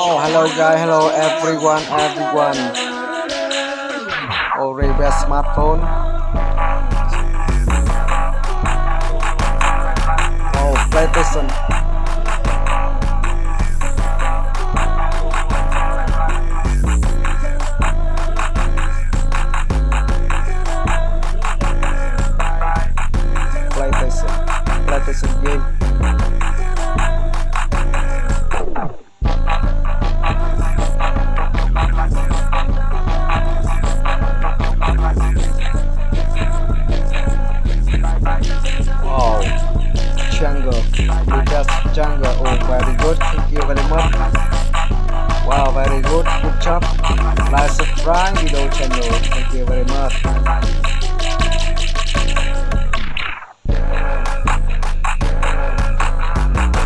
Oh, hello guys, hello everyone. Already with smartphone. Oh, PlayStation. PlayStation game. Oh, jungle. Lucas jungle. Oh, very good. Thank you very much. Wow, very good. Good job. Like, subscribe video channel. Thank you very much.